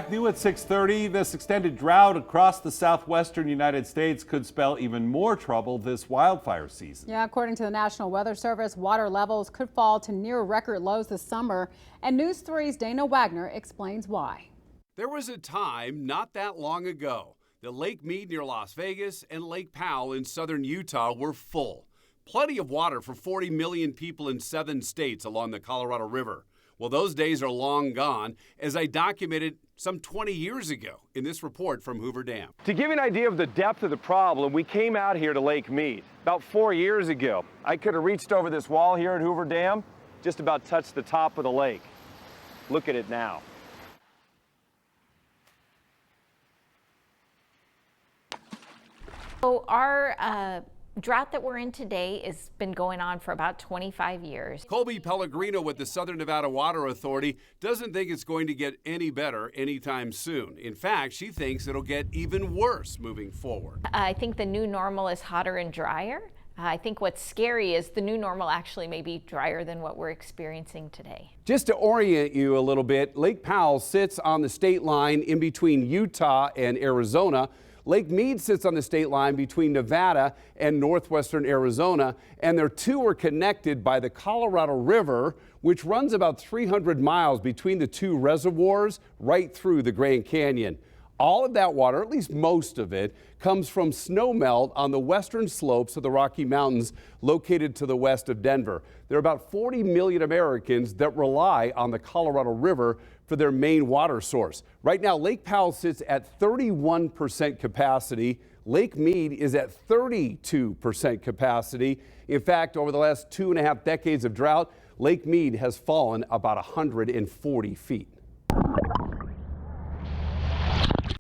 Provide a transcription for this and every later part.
New at 6:30, this extended drought across the southwestern United States could spell even more trouble this wildfire season. Yeah, according to the National Weather Service, water levels could fall to near record lows this summer. And News 3's Dana Wagner explains why. There was a time not that long ago that Lake Mead near Las Vegas and Lake Powell in southern Utah were full. Plenty of water for 40 million people in 7 states along the Colorado River. Well, those days are long gone, as I documented some 20 years ago in this report from Hoover Dam. To give you an idea of the depth of the problem, we came out here to Lake Mead about 4 years ago. I could have reached over this wall here at Hoover Dam, just about touched the top of the lake. Look at it now. So our drought that we're in today has been going on for about 25 years. Colby Pellegrino with the Southern Nevada Water Authority doesn't think it's going to get any better anytime soon. In fact, she thinks it'll get even worse moving forward. I think the new normal is hotter and drier. I think what's scary is the new normal actually may be drier than what we're experiencing today. Just to orient you a little bit, Lake Powell sits on the state line in between Utah and Arizona. Lake Mead sits on the state line between Nevada and northwestern Arizona, and their two are connected by the Colorado River, which runs about 300 miles between the two reservoirs right through the Grand Canyon. All of that water, at least most of it, comes from snowmelt on the western slopes of the Rocky Mountains located to the west of Denver. There are about 40 million Americans that rely on the Colorado River for their main water source. Right now, Lake Powell sits at 31% capacity. Lake Mead is at 32% capacity. In fact, over the last 2.5 decades of drought, Lake Mead has fallen about 140 feet.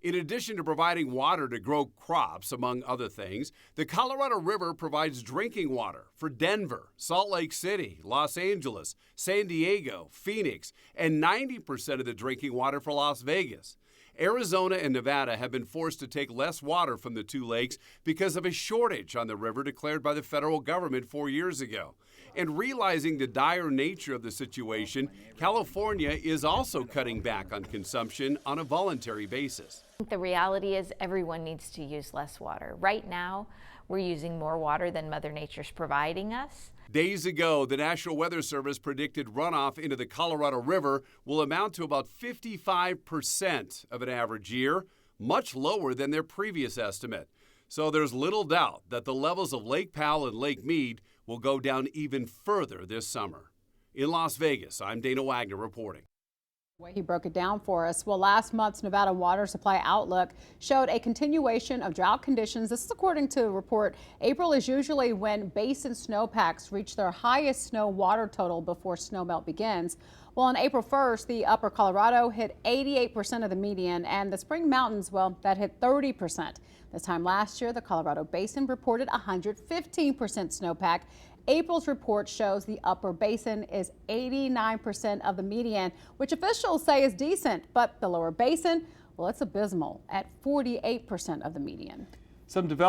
In addition to providing water to grow crops, among other things, the Colorado River provides drinking water for Denver, Salt Lake City, Los Angeles, San Diego, Phoenix, and 90% of the drinking water for Las Vegas. Arizona and Nevada have been forced to take less water from the two lakes because of a shortage on the river declared by the federal government 4 years ago. And realizing the dire nature of the situation, California is also cutting back on consumption on a voluntary basis. The reality is everyone needs to use less water. Right now, we're using more water than Mother Nature's providing us. Days ago, the National Weather Service predicted runoff into the Colorado River will amount to about 55% of an average year, much lower than their previous estimate. So there's little doubt that the levels of Lake Powell and Lake Mead will go down even further this summer. In Las Vegas, I'm Dana Wagner reporting. The way he broke it down for us. Well, last month's Nevada Water Supply Outlook showed a continuation of drought conditions. This is according to the report. April is usually when basin snowpacks reach their highest snow water total before snowmelt begins. Well, on April 1st, the upper Colorado hit 88% of the median, and the Spring Mountains, well, that hit 30%. This time last year, the Colorado Basin reported 115% snowpack. April's report shows the upper basin is 89% of the median, which officials say is decent, but the lower basin, well, it's abysmal at 48% of the median. Some development